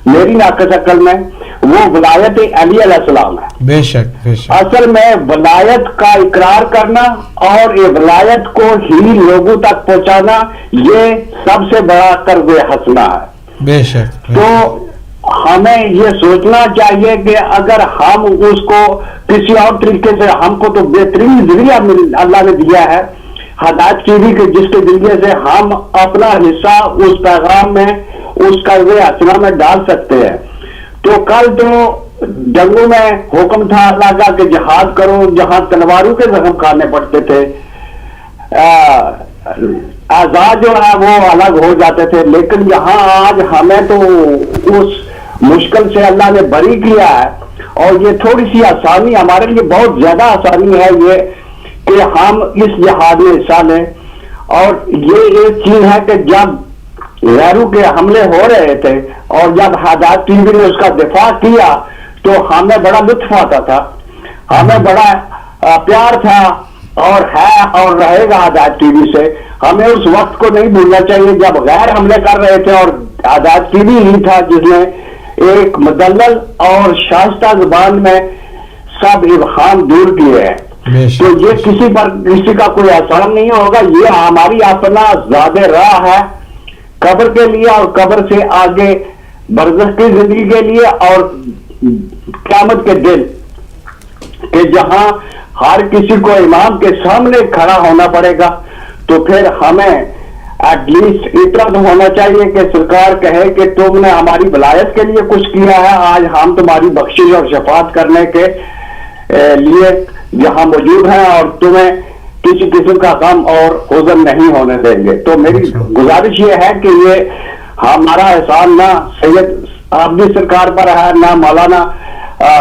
میری ناقص عقل میں وہ ولایت علی علیہ السلام ہے. بے شک بے شک. اصل میں ولایت کا اقرار کرنا اور یہ ولایت کو ہی لوگوں تک پہنچانا یہ سب سے بڑا قرض حسنہ ہے. بے شک. تو ہمیں یہ سوچنا چاہیے کہ اگر ہم اس کو کسی اور طریقے سے, ہم کو تو بہترین ذریعہ اللہ نے دیا ہے ہدایت کی بھی, کہ جس کے ذریعے سے ہم اپنا حصہ اس پیغام میں, اس قرض حسنہ میں ڈال سکتے ہیں. تو کل تو جنگوں میں حکم تھا اللہ کا کہ جہاد کرو, جہاں تلواروں کے زخم کھانے پڑتے تھے, آزاد جو ہے وہ الگ ہو جاتے تھے. لیکن یہاں آج ہمیں تو اس مشکل سے اللہ نے بری کیا ہے, اور یہ تھوڑی سی آسانی ہمارے لیے بہت زیادہ آسانی ہے یہ کہ ہم اس جہاد میں حصہ لیں. اور یہ ایک چیز ہے کہ جب غیروں کے حملے ہو رہے تھے اور جب حادثات ٹی وی نے اس کا دفاع کیا تو ہمیں بڑا لطف آتا تھا, ہمیں بڑا پیار تھا اور ہے اور رہے گا آزاد ٹی وی سے. ہمیں اس وقت کو نہیں بھولنا چاہیے جب غیر حملے کر رہے تھے اور آزاد ٹی وی ہی تھا جس نے ایک مدلل اور شائستہ زبان میں سب ابہام دور کیے ہیں. تو یہ کسی کا کوئی احسان نہیں ہوگا, یہ ہماری اپنا زیادہ راہ ہے قبر کے لیے اور قبر سے آگے برزخ کی زندگی کے لیے اور قیامت کے دن کہ جہاں ہر کسی کو امام کے سامنے کھڑا ہونا پڑے گا. تو پھر ہمیں ایٹ لیسٹ اتنا تو ہونا چاہیے کہ سرکار کہے کہ تم نے ہماری ولایت کے لیے کچھ کیا ہے, آج ہم تمہاری بخشش اور شفاعت کرنے کے لیے یہاں موجود ہیں اور تمہیں کسی قسم کا غم اور حزن نہیں ہونے دیں گے. تو میری گزارش یہ ہے کہ یہ ہمارا احسان نہ سید عابدی سرکار پر ہے, نہ مولانا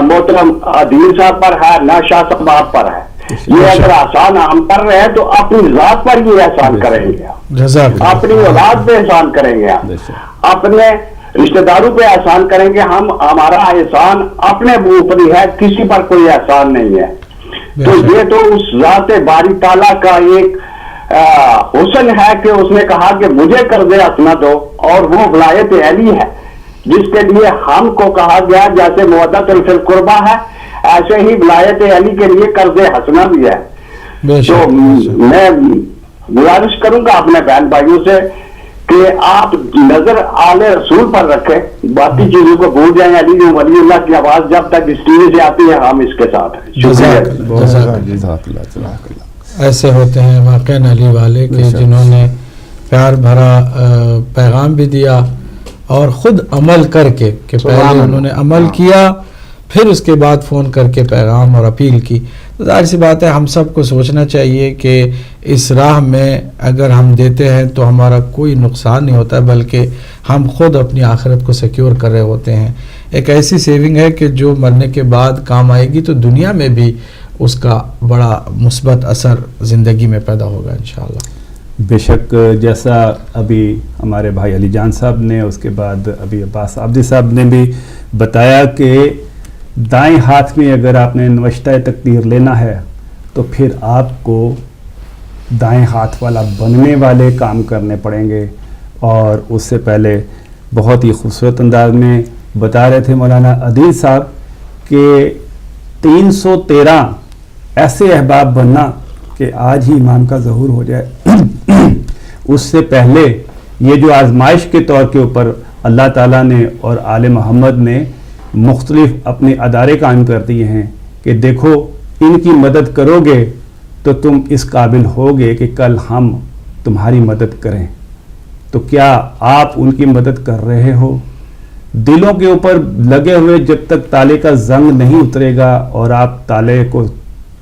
محترم عادل صاحب پر ہے, نہ شاہ صاحب آپ پر ہے. یہ اگر احسان ہم کر رہے ہیں تو اپنی ذات پر یہ احسان کریں گے, اپنی اولاد پہ احسان کریں گے, اپنے رشتہ داروں پہ احسان کریں گے. ہمارا احسان اپنے اوپر ہی ہے, کسی پر کوئی احسان نہیں ہے. تو یہ تو اس ذات باری تعالیٰ کا ایک حسن ہے کہ اس نے کہا کہ مجھے قرض حسنہ دو, اور وہ ولایت علی ہے جس کے لیے ہم کو کہا گیا جیسے مودت فی القربہ ہے ایسے ہی ولایت علی کے لیے قرض حسنہ بھی ہے. تو میں گزارش کروں گا اپنے بہن بھائیوں سے کہ آپ نظر آل رسول پر رکھیں, باقی چیزوں کو بھول جائیں. علی ولی اللہ کی آواز جب تک اس ٹی وی سے آتی ہے ہم اس کے ساتھ ہیں. ایسے ہوتے ہیں واقعی علی والے کہ جنہوں نے پیار بھرا پیغام بھی دیا اور خود عمل کر کے کہ پہلے انہوں نے عمل کیا پھر اس کے بعد فون کر کے پیغام اور اپیل کی. تو ظاہر سی بات ہے ہم سب کو سوچنا چاہیے کہ اس راہ میں اگر ہم دیتے ہیں تو ہمارا کوئی نقصان نہیں ہوتا بلکہ ہم خود اپنی آخرت کو سیکیور کر رہے ہوتے ہیں. ایک ایسی سیونگ ہے کہ جو مرنے کے بعد کام آئے گی, تو دنیا میں بھی اس کا بڑا مثبت اثر زندگی میں پیدا ہوگا انشاءاللہ. بے شک, جیسا ابھی ہمارے بھائی علی جان صاحب نے, اس کے بعد ابھی عباس عابدی صاحب نے بھی بتایا کہ دائیں ہاتھ میں اگر آپ نے نوشتہ تقدیر لینا ہے تو پھر آپ کو دائیں ہاتھ والا بننے والے کام کرنے پڑیں گے. اور اس سے پہلے بہت ہی خوبصورت انداز میں بتا رہے تھے مولانا عادل صاحب کہ 313 ایسے احباب بننا کہ آج ہی امام کا ظہور ہو جائے. اس سے پہلے یہ جو آزمائش کے طور کے اوپر اللہ تعالیٰ نے اور آل محمد نے مختلف اپنے ادارے قائم کر دیے ہیں کہ دیکھو ان کی مدد کرو گے تو تم اس قابل ہوگے کہ کل ہم تمہاری مدد کریں. تو کیا آپ ان کی مدد کر رہے ہو؟ دلوں کے اوپر لگے ہوئے جب تک تالے کا زنگ نہیں اترے گا اور آپ تالے کو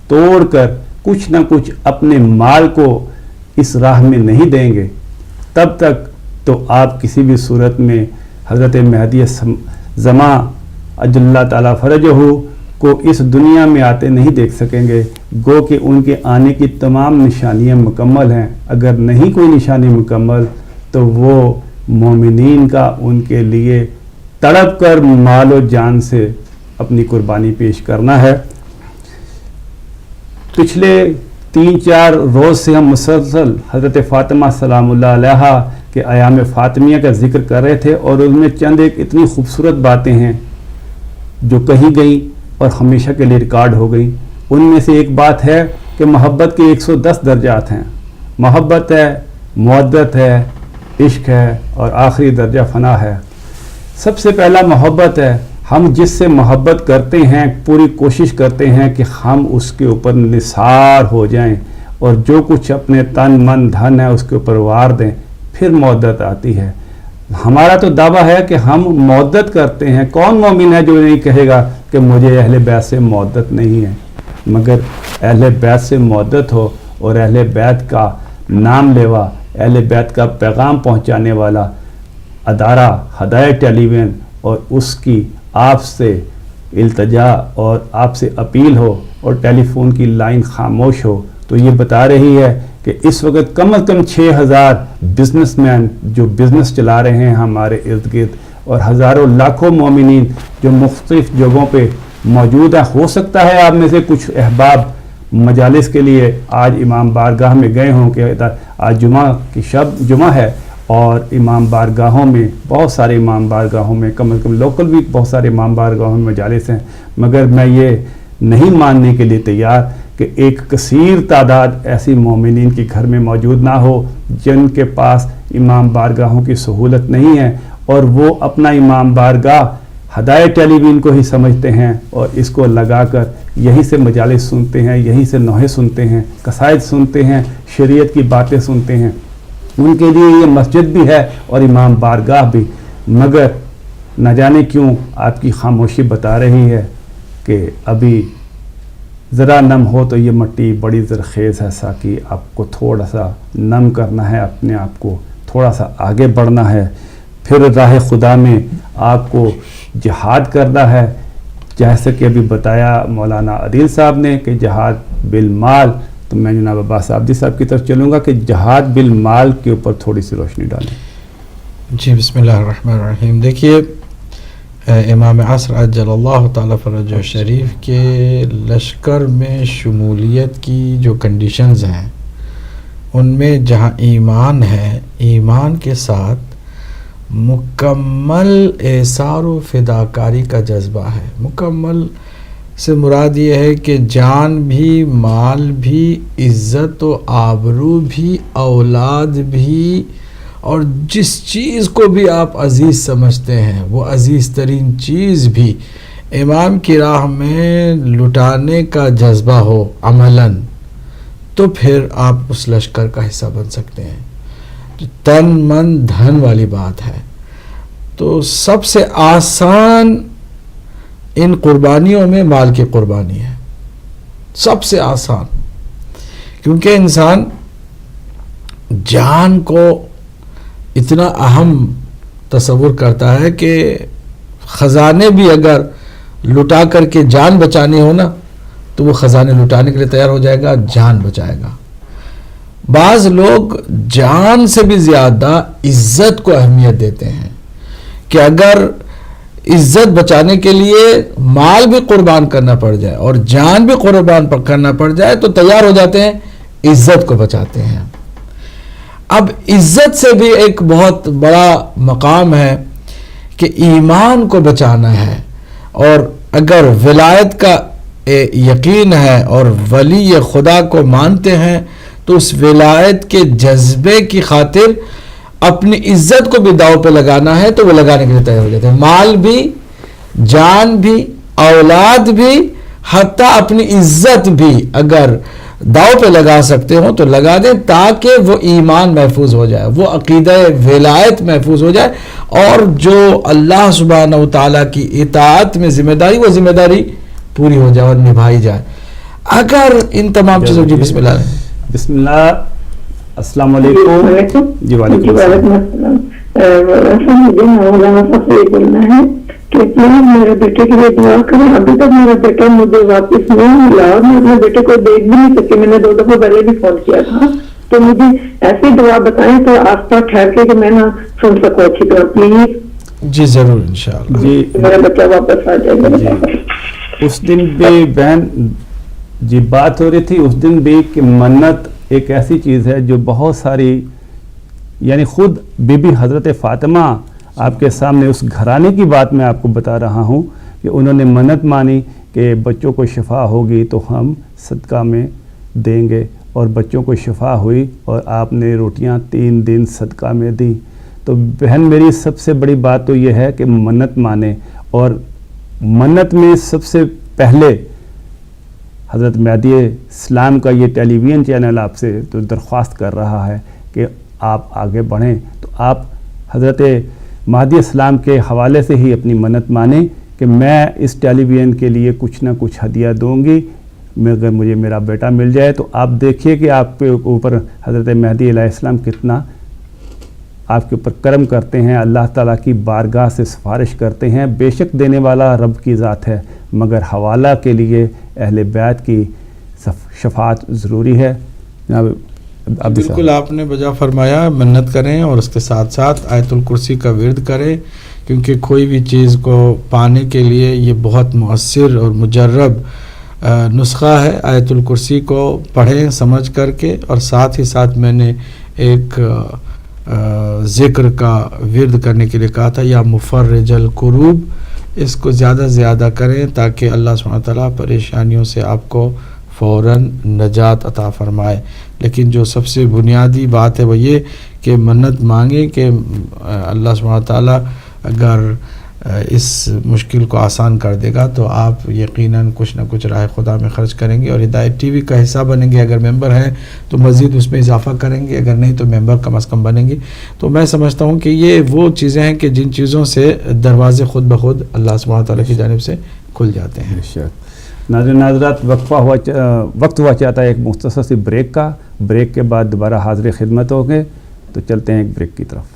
توڑ کر کچھ نہ کچھ اپنے مال کو اس راہ میں نہیں دیں گے, تب تک تو آپ کسی بھی صورت میں حضرت مہدی زماں اجل اللہ تعالیٰ فرجہ کو اس دنیا میں آتے نہیں دیکھ سکیں گے. گو کہ ان کے آنے کی تمام نشانیاں مکمل ہیں. اگر نہیں کوئی نشانی مکمل تو وہ مومنین کا ان کے لیے تڑپ کر مال و جان سے اپنی قربانی پیش کرنا ہے. پچھلے 3-4 روز سے ہم مسلسل حضرت فاطمہ سلام اللہ علیہا کے ایام فاطمیہ کا ذکر کر رہے تھے, اور ان میں چند ایک اتنی خوبصورت باتیں ہیں جو کہی گئی اور ہمیشہ کے لیے ریکارڈ ہو گئی. ان میں سے ایک بات ہے کہ محبت کے 110 درجات ہیں. محبت ہے, مودت ہے, عشق ہے, اور آخری درجہ فنا ہے. سب سے پہلا محبت ہے. ہم جس سے محبت کرتے ہیں پوری کوشش کرتے ہیں کہ ہم اس کے اوپر نثار ہو جائیں اور جو کچھ اپنے تن من دھن ہے اس کے اوپر وار دیں, پھر مودت آتی ہے. ہمارا تو دعویٰ ہے کہ ہم مودت کرتے ہیں. کون مومن ہے جو نہیں کہے گا کہ مجھے اہل بیت سے مودت نہیں ہے؟ مگر اہل بیت سے مودت ہو اور اہل بیت کا نام لیوا, اہل بیت کا پیغام پہنچانے والا ادارہ ہدایت ٹیلی ویژن اور اس کی آپ سے التجا اور آپ سے اپیل ہو اور ٹیلی فون کی لائن خاموش ہو, تو یہ بتا رہی ہے کہ اس وقت کم از کم 6000 بزنس مین جو بزنس چلا رہے ہیں ہمارے ارد گرد، اور ہزاروں لاکھوں مومنین جو مختلف جگہوں پہ موجود ہیں. ہو سکتا ہے آپ میں سے کچھ احباب مجالس کے لیے آج امام بارگاہ میں گئے ہوں کہ آج جمعہ کی شب جمعہ ہے، اور امام بارگاہوں میں بہت سارے امام بارگاہوں میں کم از کم لوکل بھی بہت سارے امام بارگاہوں میں مجالس ہیں. مگر میں یہ نہیں ماننے کے لیے تیار کہ ایک کثیر تعداد ایسی مومنین کے گھر میں موجود نہ ہو جن کے پاس امام بارگاہوں کی سہولت نہیں ہے، اور وہ اپنا امام بارگاہ ہدایت ٹیلی ویژن کو ہی سمجھتے ہیں اور اس کو لگا کر یہیں سے مجالس سنتے ہیں، یہیں سے نوحے سنتے ہیں، قصائد سنتے ہیں، شریعت کی باتیں سنتے ہیں. ان کے لیے یہ مسجد بھی ہے اور امام بارگاہ بھی. مگر نہ جانے کیوں آپ کی خاموشی بتا رہی ہے کہ ابھی ذرا نم ہو تو یہ مٹی بڑی زرخیز ہے ساقی، آپ کو تھوڑا سا نم کرنا ہے، اپنے آپ کو تھوڑا سا آگے بڑھنا ہے، پھر راہ خدا میں آپ کو جہاد کرنا ہے. جیسے کہ ابھی بتایا مولانا عدیل صاحب نے کہ جہاد بالمال، تو میں جناب عباس عابدی صاحب کی طرف چلوں گا کہ جہاد بالمال کے اوپر تھوڑی سی روشنی ڈالیں. جی بسم اللہ الرحمن الرحیم. دیکھیے امام عصر عجل اللہ تعالیٰ فرجہ شریف کے لشکر میں شمولیت کی جو کنڈیشنز ہیں ان میں جہاں ایمان ہے، ایمان کے ساتھ مکمل احسار و فداکاری کا جذبہ ہے. مکمل سے مراد یہ ہے کہ جان بھی، مال بھی، عزت و آبرو بھی، اولاد بھی، اور جس چیز کو بھی آپ عزیز سمجھتے ہیں وہ عزیز ترین چیز بھی امام کی راہ میں لٹانے کا جذبہ ہو عملاً، تو پھر آپ اس لشکر کا حصہ بن سکتے ہیں. تن من دھن والی بات ہے. تو سب سے آسان ان قربانیوں میں مال کی قربانی ہے، سب سے آسان، کیونکہ انسان جان کو اتنا اہم تصور کرتا ہے کہ خزانے بھی اگر لٹا کر کے جان بچانی ہو نا تو وہ خزانے لٹانے کے لیے تیار ہو جائے گا، جان بچائے گا. بعض لوگ جان سے بھی زیادہ عزت کو اہمیت دیتے ہیں کہ اگر عزت بچانے کے لیے مال بھی قربان کرنا پڑ جائے اور جان بھی قربان کرنا پڑ جائے تو تیار ہو جاتے ہیں، عزت کو بچاتے ہیں. اب عزت سے بھی ایک بہت بڑا مقام ہے کہ ایمان کو بچانا ہے، اور اگر ولایت کا یقین ہے اور ولی خدا کو مانتے ہیں تو اس ولایت کے جذبے کی خاطر اپنی عزت کو بھی داؤ پہ لگانا ہے تو وہ لگانے کے لیے تیار ہو جاتے ہیں. مال بھی، جان بھی، اولاد بھی، حتیٰ اپنی عزت بھی اگر داؤ پہ لگا سکتے ہوں تو لگا دیں تاکہ وہ ایمان محفوظ ہو جائے، وہ عقیدہ ولایت محفوظ ہو جائے، اور جو اللہ سبحانہ و تعالیٰ کی اطاعت میں ذمہ داری وہ ذمہ داری پوری ہو جائے اور نبھائی جائے. اگر ان تمام چیزوں کی بسم اللہ بسم اللہ. السلام علیکم. جی وعلیکم السلام. مجھے مولانا صاحب سے یہ بولنا ہے کہ پلیز میرے بیٹے کے لیے دعا کریں. ابھی تک میرا بیٹا مجھے واپس نہیں ملا اور میں اپنے بیٹے کو دیکھ بھی نہیں سکی. میں نے 2 دفعہ پہلے بھی فون کیا تھا، تو مجھے ایسی دعا بتائیں تو آس پاس ٹھہر کے کہ میں نہ سن سکوں اچھی طرح پلیز. جی ضرور انشاءاللہ. جی میرا بچہ واپس آ جائے گا. اس دن بھی بہن جی بات ہو رہی تھی اس دن بھی کہ منت ایک ایسی چیز ہے جو بہت ساری، یعنی خود بی بی حضرت فاطمہ آپ کے سامنے اس گھرانے کی بات میں آپ کو بتا رہا ہوں کہ انہوں نے منت مانی کہ بچوں کو شفا ہوگی تو ہم صدقہ میں دیں گے، اور بچوں کو شفا ہوئی اور آپ نے روٹیاں 3 دن صدقہ میں دی. تو بہن میری سب سے بڑی بات تو یہ ہے کہ منت مانے، اور منت میں سب سے پہلے حضرت مہدی اسلام کا یہ ٹیلی ویژن چینل آپ سے تو درخواست کر رہا ہے کہ آپ آگے بڑھیں. تو آپ حضرت مہدی اسلام کے حوالے سے ہی اپنی منت مانیں کہ میں اس ٹیلی ویژن کے لیے کچھ نہ کچھ ہدیہ دوں گی اگر مجھے میرا بیٹا مل جائے. تو آپ دیکھیے کہ آپ کے اوپر حضرت مہدی علیہ السلام کتنا آپ کے اوپر کرم کرتے ہیں، اللہ تعالیٰ کی بارگاہ سے سفارش کرتے ہیں. بے شک دینے والا رب کی ذات ہے، مگر حوالہ کے لیے اہل بیت کی شفاعت ضروری ہے. جناب بالکل آپ نے بجا فرمایا، منت کریں اور اس کے ساتھ ساتھ آیت الکرسی کا ورد کریں، کیونکہ کوئی بھی چیز کو پانے کے لیے یہ بہت مؤثر اور مجرب نسخہ ہے۔ آیت الکرسی کو پڑھیں سمجھ کر کے، اور ساتھ ہی ساتھ میں نے ایک ذکر کا ورد کرنے کے لیے کہا تھا، یا مفرج الکروب، اس کو زیادہ سے زیادہ کریں تاکہ اللہ سبحانہ تعالیٰ پریشانیوں سے آپ کو فوراً نجات عطا فرمائے۔ لیکن جو سب سے بنیادی بات ہے وہ یہ کہ منت مانگیں کہ اللہ سبحانہ تعالیٰ اگر اس مشکل کو آسان کر دے گا تو آپ یقیناً کچھ نہ کچھ راہ خدا میں خرچ کریں گے، اور ہدایت ٹی وی کا حصہ بنیں گے۔ اگر ممبر ہیں تو مزید اس میں اضافہ کریں گے، اگر نہیں تو ممبر کم از کم بنیں گے۔ تو میں سمجھتا ہوں کہ یہ وہ چیزیں ہیں کہ جن چیزوں سے دروازے خود بخود اللہ سبحانہ تعالیٰ کی جانب سے کھل جاتے ہیں۔ ناظرین ناظرات، وقت ہوا چاہتا ہے ایک مختصر سی بریک کا۔ بریک کے بعد دوبارہ حاضر خدمت ہوں گے، تو چلتے ہیں ایک بریک کی طرف۔